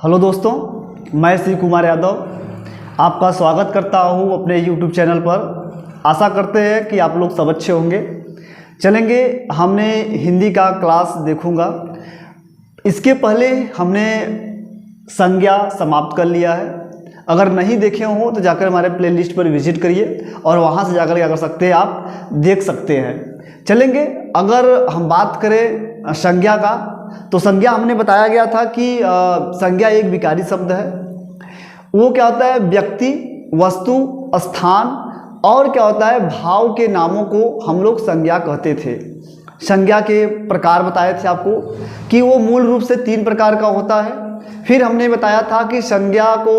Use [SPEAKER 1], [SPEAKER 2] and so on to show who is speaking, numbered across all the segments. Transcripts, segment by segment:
[SPEAKER 1] Hello दोस्तों, मैं श्री कुमार यादव आपका स्वागत करता हूं अपने YouTube चैनल पर। आशा करते हैं कि आप लोग सब अच्छे होंगे। चलेंगे, हमने हिंदी का क्लास देखूंगा। इसके पहले हमने संज्ञा समाप्त कर लिया है। अगर नहीं देखे हो तो जाकर हमारे प्लेलिस्ट पर विजिट करिए और वहां से जाकर क्या कर सकते हैं, आप देख सकते हैं। चलेंगे, अगर हम बात करें संज्ञा का, तो संज्ञा हमने बताया गया था कि संज्ञा एक विकारी शब्द है। वो क्या होता है, व्यक्ति, वस्तु, स्थान और क्या होता है, भाव के नामों को हम लोग संज्ञा कहते थे। संज्ञा के प्रकार बताए थे आपको कि वो मूल रूप से 3 प्रकार का होता है। फिर हमने बताया था कि संज्ञा को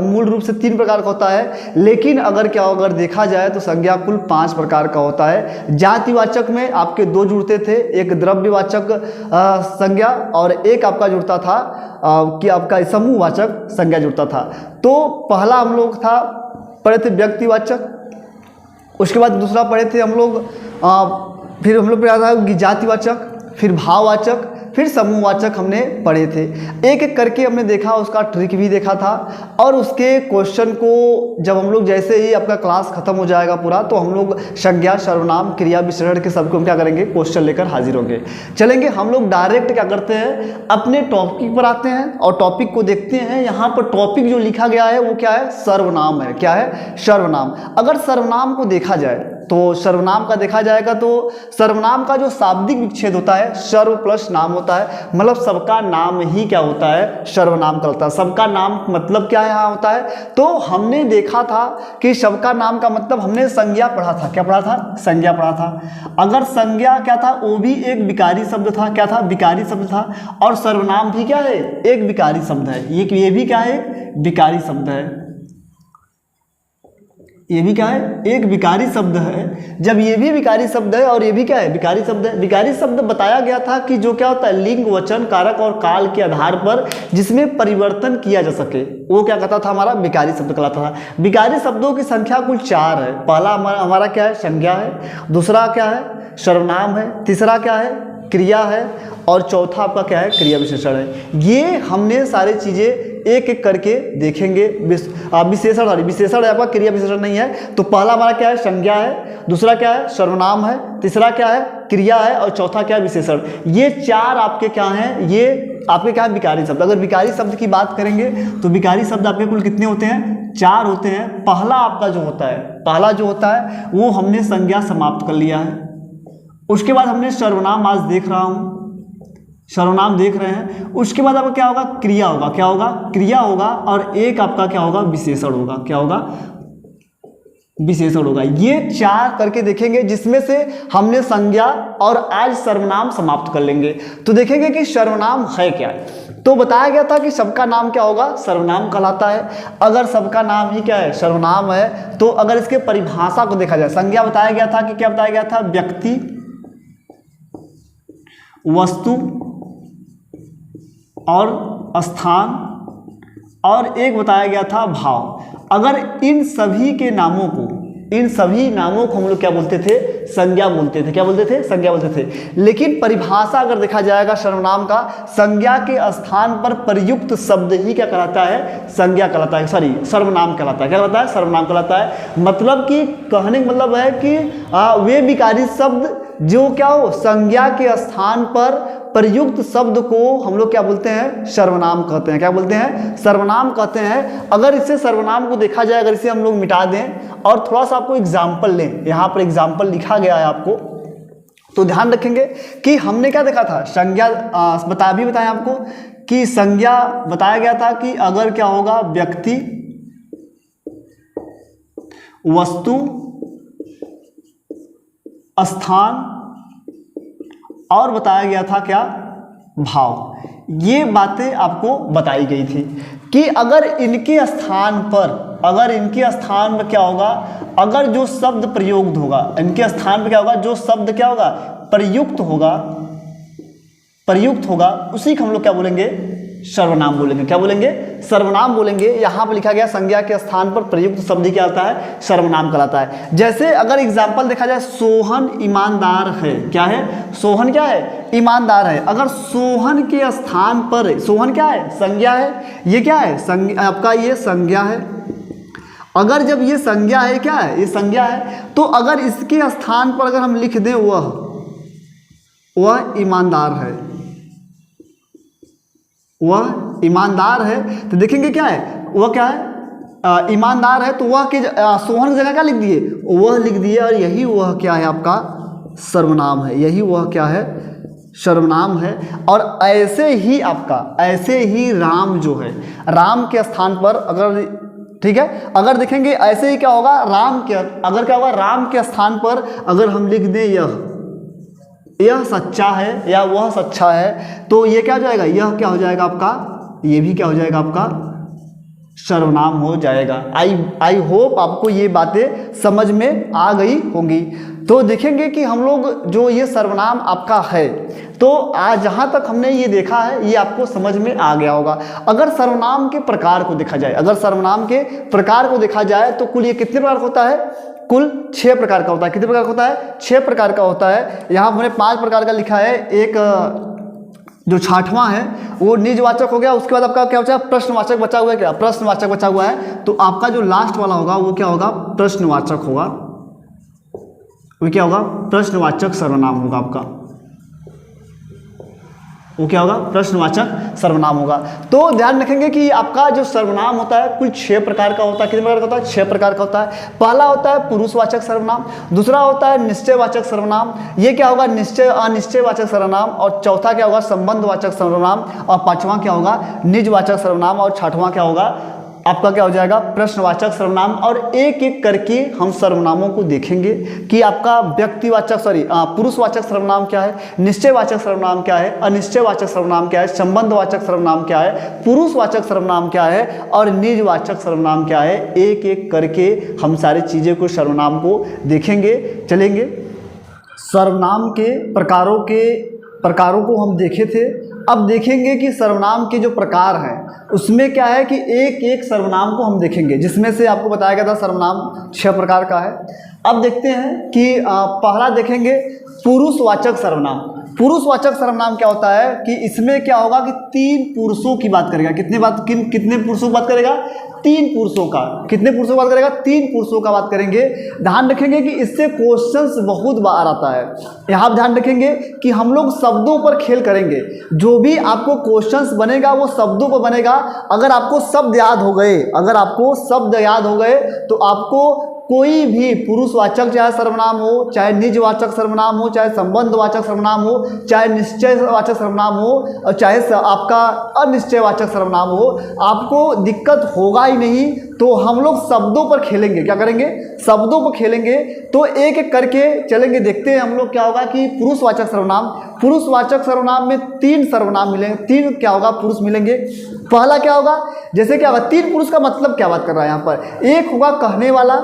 [SPEAKER 1] मूल रूप से 3 प्रकार का होता है, लेकिन अगर देखा जाए तो संज्ञा कुल 5 प्रकार का होता है। जातिवाचक में आपके 2 जुड़ते थे, एक द्रव्यवाचक संज्ञा और एक आपका जुड़ता था कि आपका समूहवाचक संज्ञा जुड़ता था। तो पहला हम लोग पढ़े थे व्यक्तिवाचक, उसके बाद दूसरा पढ़े थे हम लोग फिर हम लोग पढ़ा था कि जातिवाचक, फिर भाववाचक, फिर समूहवाचक हमने पढ़े थे। एक एक करके हमने देखा, उसका ट्रिक भी देखा था। और उसके क्वेश्चन को जब हम लोग, जैसे ही आपका क्लास खत्म हो जाएगा पूरा, तो हम लोग संज्ञा, सर्वनाम, क्रिया, विशेषण के सबको हम क्या करेंगे, क्वेश्चन लेकर हाजिर होंगे। चलेंगे, हम लोग डायरेक्ट क्या करते हैं, अपने टॉपिक पर आते हैं और टॉपिक को देखते हैं। यहाँ पर टॉपिक जो लिखा गया है वो क्या है, सर्वनाम है। क्या है, सर्वनाम। अगर सर्वनाम को देखा जाए तो सर्वनाम का देखा जाएगा तो सर्वनाम का जो शाब्दिक विच्छेद होता है, सर्व प्लस नाम होता है। मतलब सबका नाम ही क्या होता है, सर्वनाम कहलाता है। सबका नाम मतलब क्या यहाँ होता है, तो हमने देखा था कि सबका नाम का मतलब हमने संज्ञा पढ़ा था। क्या पढ़ा था, संज्ञा पढ़ा था। अगर संज्ञा क्या था, वो भी एक विकारी शब्द था। क्या था, विकारी शब्द था। और सर्वनाम भी क्या है, एक विकारी शब्द है। ये भी क्या है, विकारी शब्द है। ये भी क्या है, एक विकारी शब्द है। जब ये भी विकारी शब्द है और ये भी क्या है, विकारी शब्द है। विकारी शब्द बताया गया था कि जो क्या होता है, लिंग, वचन, कारक और काल के आधार पर जिसमें परिवर्तन किया जा सके, वो क्या कहता था, हमारा विकारी शब्द कहलाता था। विकारी शब्दों की संख्या कुल 4 है। पहला हमारा क्या है, संज्ञा है। दूसरा क्या है, सर्वनाम है। तीसरा क्या है, क्रिया है। और चौथा आपका क्या है, क्रिया विशेषण है। ये हमने सारी चीज़ें एक एक करके देखेंगे। विशेषण है आपका, क्रिया विशेषण नहीं है। तो पहला हमारा क्या है, संज्ञा है। दूसरा क्या है, सर्वनाम है। तीसरा क्या है, क्रिया है। और चौथा क्या है, विशेषण। ये 4 आपके क्या हैं, ये आपके क्या है, विकारी शब्द। अगर विकारी शब्द की बात करेंगे तो विकारी शब्द आपके कुल कितने होते हैं, 4 होते हैं। पहला आपका जो होता है वो हमने संज्ञा समाप्त कर लिया है। उसके बाद हमने सर्वनाम आज देख रहा हूँ, सर्वनाम देख रहे हैं। उसके बाद आपका क्या होगा, क्रिया होगा। क्या होगा, क्रिया होगा। और एक आपका क्या होगा, विशेषण होगा। क्या होगा, विशेषण होगा। ये 4 करके देखेंगे, जिसमें से हमने संज्ञा और आज सर्वनाम समाप्त कर लेंगे। तो देखेंगे कि सर्वनाम है क्या। तो बताया गया था कि सबका नाम क्या होगा, सर्वनाम कहलाता है। अगर सबका नाम ही क्या है, सर्वनाम है, तो अगर इसके परिभाषा को देखा जाए, संज्ञा बताया गया था कि क्या बताया गया था, व्यक्ति, वस्तु और स्थान और एक बताया गया था भाव। अगर इन सभी नामों को हम लोग क्या बोलते थे, संज्ञा बोलते थे। क्या बोलते थे, संज्ञा बोलते थे। लेकिन परिभाषा अगर देखा जाएगा सर्वनाम का, संज्ञा के स्थान पर प्रयुक्त शब्द ही क्या कहलाता है, संज्ञा कहलाता है, सर्वनाम कहलाता है। क्या कहलाता है, सर्वनाम कहलाता है। मतलब कि कहने का मतलब है कि वे विकारी शब्द जो क्या हो, संज्ञा के स्थान पर प्रयुक्त शब्द को हम लोग क्या बोलते हैं, सर्वनाम कहते हैं। क्या बोलते हैं, सर्वनाम कहते हैं। अगर इससे सर्वनाम को देखा जाए, अगर इसे हम लोग मिटा दें और थोड़ा सा आपको एग्जाम्पल लें, यहाँ पर एग्जाम्पल लिखा गया है आपको, तो ध्यान रखेंगे कि हमने क्या देखा था, संज्ञा बताया आपको कि संज्ञा बताया गया था कि अगर क्या होगा, व्यक्ति, वस्तु, स्थान और बताया गया था क्या, भाव। ये बातें आपको बताई गई थी कि अगर इनके स्थान पर क्या होगा, अगर जो शब्द प्रयुक्त होगा, इनके स्थान पर क्या होगा, जो शब्द क्या होगा, प्रयुक्त होगा, उसी को हम लोग क्या बोलेंगे, सर्वनाम बोलेंगे। क्या बोलेंगे? सर्वनाम बोलेंगे। यहाँ पर लिखा गया संज्ञा के स्थान पर प्रयुक्त शब्द क्या होता है? सर्वनाम कहलाता है। जैसे अगर एग्जाम्पल देखा जाए, सोहन ईमानदार है। क्या है? सोहन क्या है? ईमानदार है। अगर सोहन के स्थान पर, सोहन क्या है? संज्ञा है। ये क्या है? आपका ये संज्ञा है। अगर जब ये संज्ञा है, क्या है? ये संज्ञा है। तो अगर इसके स्थान पर अगर हम लिख दें वह ईमानदार है, वह ईमानदार है, तो देखेंगे क्या है? वह क्या है? ईमानदार है। तो वह के सोहन की जगह क्या लिख दिए? वह लिख दिए। और यही वह क्या है? आपका सर्वनाम है। यही वह क्या है? सर्वनाम है। और ऐसे ही आपका, ऐसे ही राम जो है, राम के स्थान पर अगर, ठीक है, अगर देखेंगे ऐसे ही क्या होगा? राम के, अगर क्या होगा? राम के स्थान पर अगर हम लिख दें यह सच्चा है या वह सच्चा है, तो ये क्या हो जाएगा? यह क्या हो जाएगा आपका? ये भी क्या हो जाएगा? आपका सर्वनाम हो जाएगा। आई होप आपको ये बातें समझ में आ गई होंगी। तो देखेंगे कि हम लोग जो ये सर्वनाम आपका है, तो आज जहाँ तक हमने ये देखा है ये आपको समझ में आ गया होगा। अगर सर्वनाम के प्रकार को देखा जाए, अगर सर्वनाम के प्रकार को देखा जाए तो कुल ये कितने प्रकार का होता है? कुल 6 प्रकार का होता है। कितने प्रकार का होता है? 6 प्रकार का होता है। यहाँ हमने 5 प्रकार का लिखा है। एक जो 6वां है वो निजवाचक हो गया। उसके बाद आपका क्या बचा? प्रश्नवाचक बचा हुआ है। क्या? प्रश्नवाचक बचा हुआ है। तो आपका जो लास्ट वाला होगा वो क्या होगा? प्रश्नवाचक होगा। वो क्या होगा? प्रश्नवाचक सर्वनाम होगा आपका। वो क्या होगा? प्रश्नवाचक सर्वनाम होगा। तो ध्यान रखेंगे कि आपका जो सर्वनाम होता है कुल 6 प्रकार का होता है। कितने प्रकार का होता है? 6 प्रकार का होता है। पहला होता है पुरुषवाचक सर्वनाम, दूसरा होता है निश्चयवाचक सर्वनाम, ये क्या होगा? निश्चय अनिश्चयवाचक सर्वनाम, और चौथा क्या होगा? संबंधवाचक सर्वनाम, और 5वां क्या होगा? निजवाचक सर्वनाम, और 6वां क्या होगा? आपका क्या हो जाएगा? प्रश्नवाचक सर्वनाम। और एक एक करके हम सर्वनामों को देखेंगे कि आपका व्यक्तिवाचक पुरुषवाचक सर्वनाम क्या है, निश्चयवाचक सर्वनाम क्या है, अनिश्चयवाचक सर्वनाम क्या है, संबंधवाचक सर्वनाम क्या है, पुरुषवाचक सर्वनाम क्या है, और निजवाचक सर्वनाम क्या है। एक एक करके हम सारी चीज़ें को, सर्वनाम को देखेंगे, चलेंगे। सर्वनाम के प्रकारों को हम देखे थे। अब देखेंगे कि सर्वनाम के जो प्रकार हैं उसमें क्या है कि एक एक सर्वनाम को हम देखेंगे, जिसमें से आपको बताया गया था सर्वनाम 6 प्रकार का है। अब देखते हैं कि पहला देखेंगे पुरुषवाचक सर्वनाम। पुरुषवाचक सर्वनाम क्या होता है कि इसमें क्या होगा कि 3 पुरुषों की बात करेगा। कितने पुरुषों की बात करेगा? 3 पुरुषों का। कितने पुरुषों की बात करेगा? 3 पुरुषों का बात करेंगे। ध्यान रखेंगे कि इससे क्वेश्चंस बहुत बार आता है। यहाँ ध्यान रखेंगे कि हम लोग शब्दों पर खेल करेंगे। जो भी आपको क्वेश्चंस बनेगा वो शब्दों पर बनेगा। अगर आपको शब्द याद हो गए, तो आपको कोई भी पुरुषवाचक चाहे सर्वनाम हो, चाहे निजवाचक सर्वनाम हो, चाहे संबंधवाचक सर्वनाम हो, चाहे निश्चयवाचक सर्वनाम हो, और चाहे आपका अनिश्चयवाचक सर्वनाम हो, आपको दिक्कत होगा ही नहीं। तो हम लोग शब्दों पर खेलेंगे। क्या करेंगे? शब्दों पर खेलेंगे। तो एक एक करके चलेंगे, देखते हैं हम लोग क्या होगा कि पुरुषवाचक सर्वनाम में 3 सर्वनाम मिलेंगे। 3 क्या होगा? पुरुष मिलेंगे। पहला क्या होगा? जैसे क्या होगा? 3 पुरुष का मतलब क्या बात कर रहा है यहाँ पर? एक होगा कहने वाला,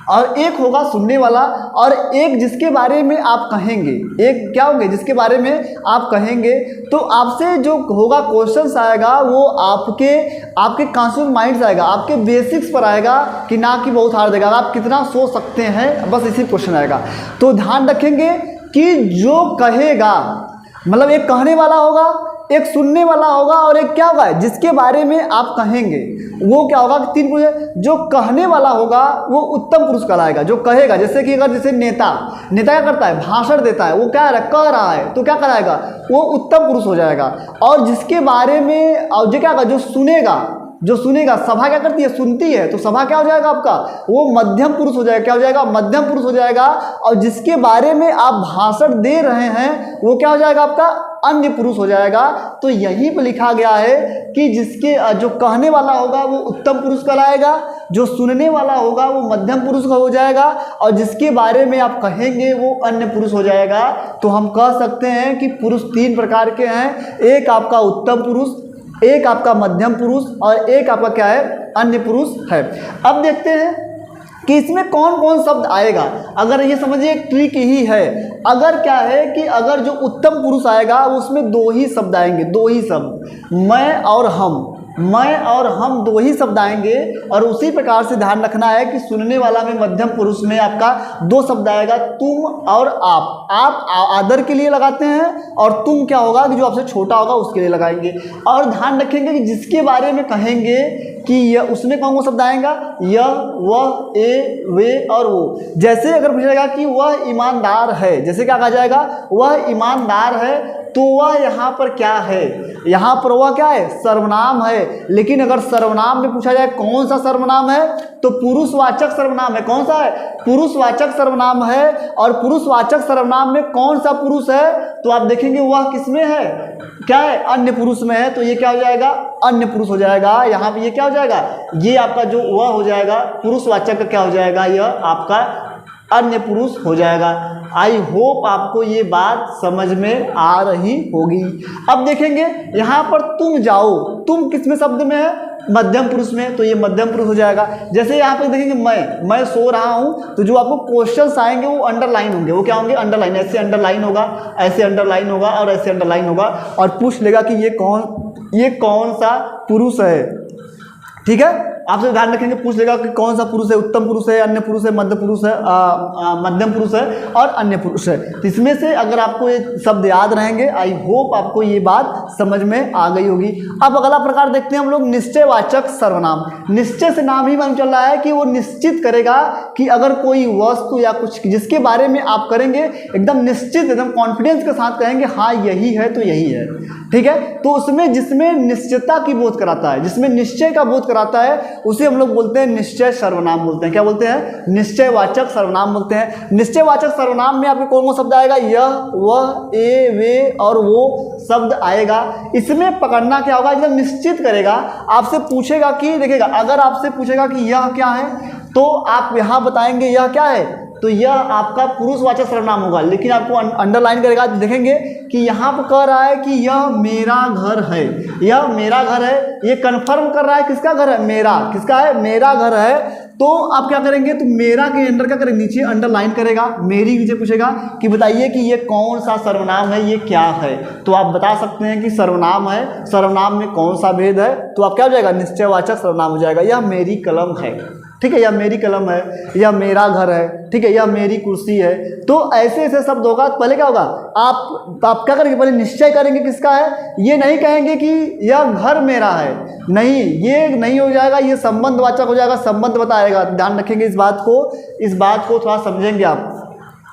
[SPEAKER 1] और एक होगा सुनने वाला, और एक जिसके बारे में आप कहेंगे। एक क्या होंगे? जिसके बारे में आप कहेंगे। तो आपसे जो होगा क्वेश्चंस आएगा वो आपके कॉन्शियस माइंड से आएगा, आपके बेसिक्स पर आएगा, कि ना कि बहुत हार्ड देगा, आप कितना सोच सकते हैं, बस इसी क्वेश्चन आएगा। तो ध्यान रखेंगे कि जो कहेगा, मतलब एक कहने वाला होगा, एक सुनने वाला होगा, और एक क्या होगा? जिसके बारे में आप कहेंगे। वो क्या होगा? 3 पुरुष। जो कहने वाला होगा वो उत्तम पुरुष कहलाएगा। जो कहेगा, जैसे कि अगर जैसे नेता क्या करता है? भाषण देता है। वो क्या कह रहा है, तो क्या कहलाएगा? वो उत्तम पुरुष हो जाएगा। और जिसके बारे में, और जो क्या होगा? जो सुनेगा, सभा क्या करती है? सुनती है। तो सभा क्या हो जाएगा आपका? वो मध्यम पुरुष हो जाएगा। क्या हो जाएगा? मध्यम पुरुष हो जाएगा। और जिसके बारे में आप भाषण दे रहे हैं वो क्या हो जाएगा आपका? अन्य पुरुष हो जाएगा। तो यहीं पर लिखा गया है कि जो कहने वाला होगा वो उत्तम पुरुष कहलाएगा, जो सुनने वाला होगा वो मध्यम पुरुष का हो जाएगा, और जिसके बारे में आप कहेंगे वो अन्य पुरुष हो जाएगा। तो हम कह सकते हैं कि पुरुष 3 प्रकार के हैं। एक आपका उत्तम पुरुष, एक आपका मध्यम पुरुष, और एक आपका क्या है? अन्य पुरुष है। अब देखते हैं कि इसमें कौन कौन शब्द आएगा। अगर ये समझिए एक ट्रिक ही है, अगर क्या है कि अगर जो उत्तम पुरुष आएगा उसमें दो ही शब्द आएंगे, दो ही शब्द, मैं और हम, मैं और हम दो ही शब्द आएंगे। और उसी प्रकार से ध्यान रखना है कि सुनने वाला में मध्यम पुरुष में आपका दो शब्द आएगा, तुम और आप। आप आदर के लिए लगाते हैं और तुम क्या होगा कि जो आपसे छोटा होगा उसके लिए लगाएंगे। और ध्यान रखेंगे कि जिसके बारे में कहेंगे कि यह, उसमें कौन कौन शब्द आएगा, यह, वह, ए, वे और वो। जैसे अगर पूछा जाएगा कि वह ईमानदार है, जैसे क्या कहा जाएगा, वह ईमानदार है, तो वह यहाँ पर क्या है, यहाँ पर वह क्या है, सर्वनाम है। लेकिन अगर सर्वनाम में पूछा जाए कौन सा सर्वनाम है, तो पुरुषवाचक सर्वनाम है। कौन सा है, पुरुषवाचक सर्वनाम है। और पुरुषवाचक सर्वनाम में कौन सा पुरुष है, तो आप देखेंगे वह किसमें है, क्या है, अन्य पुरुष में है, तो ये क्या हो जाएगा, अन्य पुरुष हो जाएगा। यहाँ पे ये क्या हो जाएगा, ये आपका जो वह हो जाएगा, पुरुषवाचक का क्या हो जाएगा, यह आपका अन्य पुरुष हो जाएगा। आई होप आपको ये बात समझ में आ रही होगी। अब देखेंगे यहाँ पर तुम जाओ, तुम किसमें शब्द में है, मध्यम पुरुष में, तो ये मध्यम पुरुष हो जाएगा। जैसे यहाँ पे देखेंगे मैं सो रहा हूँ, तो जो आपको क्वेश्चंस आएंगे वो अंडरलाइन होंगे। वो क्या होंगे, अंडरलाइन, ऐसे अंडरलाइन होगा, ऐसे अंडरलाइन होगा और ऐसे अंडरलाइन होगा। और पूछ लेगा कि ये कौन सा पुरुष है। ठीक है, आपसे ध्यान रखेंगे, पूछ लेगा कि कौन सा पुरुष है, उत्तम पुरुष है, अन्य पुरुष है, मध्य पुरुष है, मध्यम पुरुष है और अन्य पुरुष है। तो इसमें से अगर आपको ये शब्द याद रहेंगे, आई होप आपको ये बात समझ में आ गई होगी। अब अगला प्रकार देखते हैं हम लोग, निश्चयवाचक सर्वनाम। निश्चय से नाम ही मालूम चल रहा है कि वो निश्चित करेगा कि अगर कोई वस्तु या कुछ जिसके बारे में आप करेंगे एकदम निश्चित, एकदम कॉन्फिडेंस के साथ कहेंगे हाँ यही है तो यही है। ठीक है, तो उसमें जिसमें निश्चितता की बोध कराता है, जिसमें निश्चय का बोध कराता है, उसे हम लोग बोलते हैं निश्चय सर्वनाम बोलते हैं। क्या बोलते हैं, निश्चयवाचक सर्वनाम बोलते हैं। निश्चयवाचक सर्वनाम में आपके कौन कौन शब्द आएगा, यह, वह, ए, वे और वो शब्द आएगा। इसमें पकड़ना क्या होगा, एकदम निश्चित करेगा। आपसे पूछेगा कि देखिएगा, अगर आपसे पूछेगा कि यह क्या है, तो आप यहाँ बताएंगे यह क्या है, तो यह आपका पुरुषवाचक सर्वनाम होगा। लेकिन आपको अंडरलाइन करेगा, देखेंगे कि यहाँ पर कह रहा है कि यह मेरा घर है, यह मेरा घर है, ये कंफर्म कर रहा है किसका घर है, मेरा, किसका है, मेरा घर है। तो आप क्या करेंगे, तो मेरा के अंदर क्या करेंगे, नीचे अंडरलाइन करेगा, मेरी नीचे पूछेगा कि बताइए कि ये कौन सा सर्वनाम है, ये क्या है। तो आप बता सकते हैं कि सर्वनाम है, सर्वनाम में कौन सा भेद है, तो आप क्या हो जाएगा, निश्चयवाचक सर्वनाम हो जाएगा। यह मेरी कलम है, ठीक है, यह मेरी कलम है, यह मेरा घर है, ठीक है, यह मेरी कुर्सी है। तो ऐसे ऐसे शब्द होगा। तो पहले क्या होगा, आप क्या करेंगे, पहले निश्चय करेंगे किसका है, ये नहीं कहेंगे कि यह घर मेरा है, नहीं, ये नहीं हो जाएगा, ये संबंधवाचक हो जाएगा, संबंध बताएगा। ध्यान रखेंगे इस बात को थोड़ा समझेंगे आप।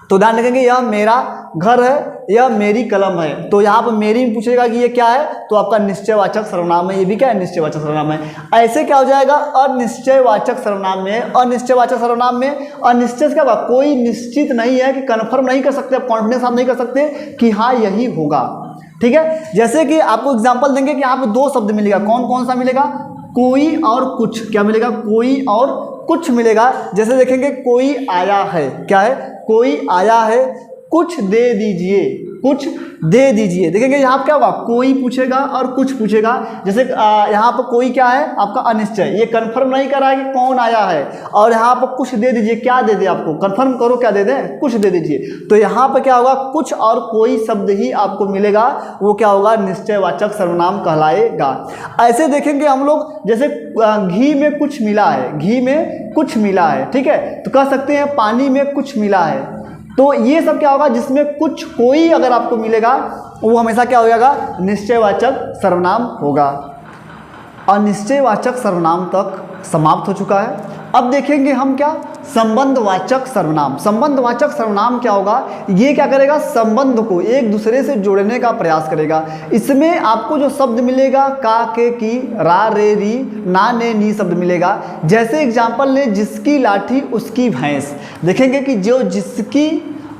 [SPEAKER 1] तो ध्यान रखेंगे, यह मेरा घर है, यह मेरी कलम है। तो यहाँ पर मेरी में पूछेगा कि ये क्या है, तो आपका निश्चयवाचक सर्वनाम है, ये भी क्या है, निश्चयवाचक सर्वनाम है। ऐसे क्या हो जाएगा, अनिश्चयवाचक सर्वनाम में, अनिश्चयवाचक सर्वनाम में अनिश्चय क्या होगा, कोई निश्चित नहीं है कि कन्फर्म नहीं कर सकते, आप कॉन्फिडेंस आप नहीं कर सकते कि हाँ यही होगा। ठीक है, जैसे कि आपको एग्जाम्पल देंगे कि यहाँ पर दो शब्द मिलेगा, कौन कौन सा मिलेगा, कोई और कुछ। क्या मिलेगा, कोई और कुछ मिलेगा। जैसे देखेंगे, कोई आया है, क्या है, कोई आया है, कुछ दे दीजिए, कुछ दे दीजिए। देखेंगे यहाँ पर क्या होगा, कोई पूछेगा और कुछ पूछेगा। जैसे यहाँ पर कोई क्या है, आपका अनिश्चय, ये कंफर्म नहीं कर रहा है कि कौन आया है। और यहाँ पर कुछ दे दीजिए, क्या दे दे, आपको कंफर्म करो क्या दे दें, कुछ दे दीजिए। तो यहाँ पर क्या होगा, कुछ और कोई शब्द ही आपको मिलेगा, वो क्या होगा, निश्चयवाचक सर्वनाम कहलाएगा। ऐसे देखेंगे हम लोग, जैसे घी में कुछ मिला है, घी में कुछ मिला है, ठीक है, तो कह सकते हैं पानी में कुछ मिला है। तो ये सब क्या होगा, जिसमें कुछ कोई अगर आपको मिलेगा, वो हमेशा क्या हो जाएगा, निश्चयवाचक सर्वनाम होगा। अनिश्चयवाचक सर्वनाम तक समाप्त हो चुका है। अब देखेंगे हम क्या, संबंधवाचक सर्वनाम। संबंधवाचक सर्वनाम क्या होगा, ये क्या करेगा, संबंध को एक दूसरे से जोड़ने का प्रयास करेगा। इसमें आपको जो शब्द मिलेगा, का, के, की, रा, रे, री, ना, ने, नी शब्द मिलेगा। जैसे एग्जाम्पल ले, जिसकी लाठी उसकी भैंस। देखेंगे कि जो जिसकी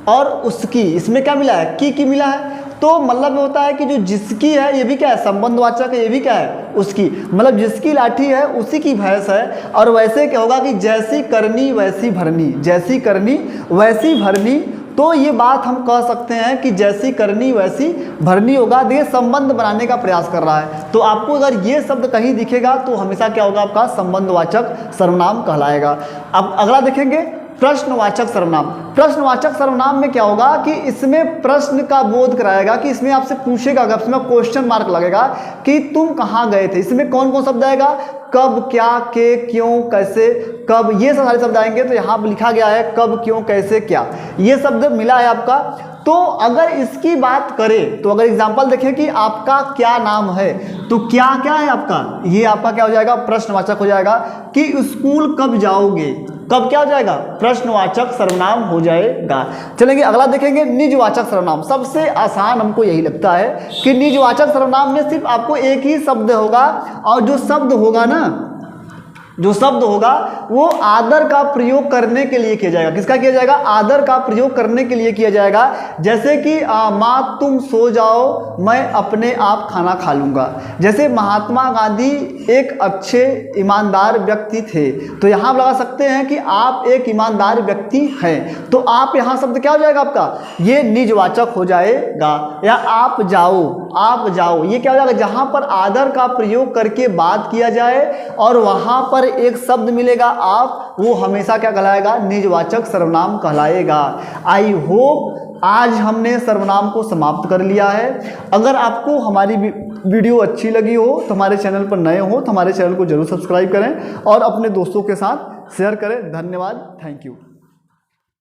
[SPEAKER 1] और उसकी, इसमें क्या मिला है, की मिला है। तो मतलब होता है कि जो जिसकी है, ये भी क्या है, संबंधवाचक है, ये भी क्या है, उसकी। मतलब जिसकी लाठी है उसी की भैंस है। और वैसे क्या होगा कि जैसी करनी वैसी भरनी, जैसी करनी वैसी भरनी। तो ये बात हम कह सकते हैं कि जैसी करनी वैसी भरनी होगा। देखिए संबंध बनाने का प्रयास कर रहा है, तो आपको अगर ये शब्द कहीं दिखेगा तो हमेशा क्या होगा, आपका संबंधवाचक सर्वनाम कहलाएगा। अब अगला देखेंगे प्रश्नवाचक सर्वनाम। प्रश्नवाचक सर्वनाम में क्या होगा कि इसमें प्रश्न का बोध कराएगा, कि इसमें आपसे पूछेगा, इसमें क्वेश्चन मार्क लगेगा कि तुम कहाँ गए थे। इसमें कौन कौन शब्द आएगा, कब, क्या, के, क्यों, कैसे, कब, ये सब सारे शब्द आएंगे। तो यहाँ पर लिखा गया है कब, क्यों, कैसे, क्या, ये शब्द मिला है आपका। तो अगर इसकी बात करें तो अगर एग्जाम्पल देखें कि आपका क्या नाम है, तो क्या क्या है आपका, ये आपका क्या हो जाएगा, प्रश्नवाचक हो जाएगा। कि स्कूल कब जाओगे, कब क्या हो जाएगा, प्रश्नवाचक सर्वनाम हो जाएगा। चलेंगे अगला देखेंगे निजवाचक सर्वनाम। सबसे आसान हमको यही लगता है कि निजवाचक सर्वनाम में सिर्फ आपको एक ही शब्द होगा, और जो शब्द होगा ना, जो शब्द होगा वो आदर का प्रयोग करने के लिए किया जाएगा। किसका किया जाएगा, आदर का प्रयोग करने के लिए किया जाएगा। जैसे कि माँ तुम सो जाओ, मैं अपने आप खाना खा लूँगा। जैसे महात्मा गांधी एक अच्छे ईमानदार व्यक्ति थे, तो यहाँ लगा सकते हैं कि आप एक ईमानदार व्यक्ति हैं। तो आप यहाँ शब्द क्या हो जाएगा आपका, ये निजवाचक हो जाएगा। या आप जाओ, आप जाओ, ये क्या हो जाएगा, जहाँ पर आदर का प्रयोग करके बात किया जाए और वहाँ पर एक शब्द मिलेगा आप, वो हमेशा क्या कहलाएगा, निजवाचक सर्वनाम कहलाएगा। आई होप आज हमने सर्वनाम को समाप्त कर लिया है। अगर आपको हमारी वीडियो अच्छी लगी हो तो हमारे चैनल पर नए हो तो हमारे चैनल को जरूर सब्सक्राइब करें और अपने दोस्तों के साथ शेयर करें। धन्यवाद, थैंक यू।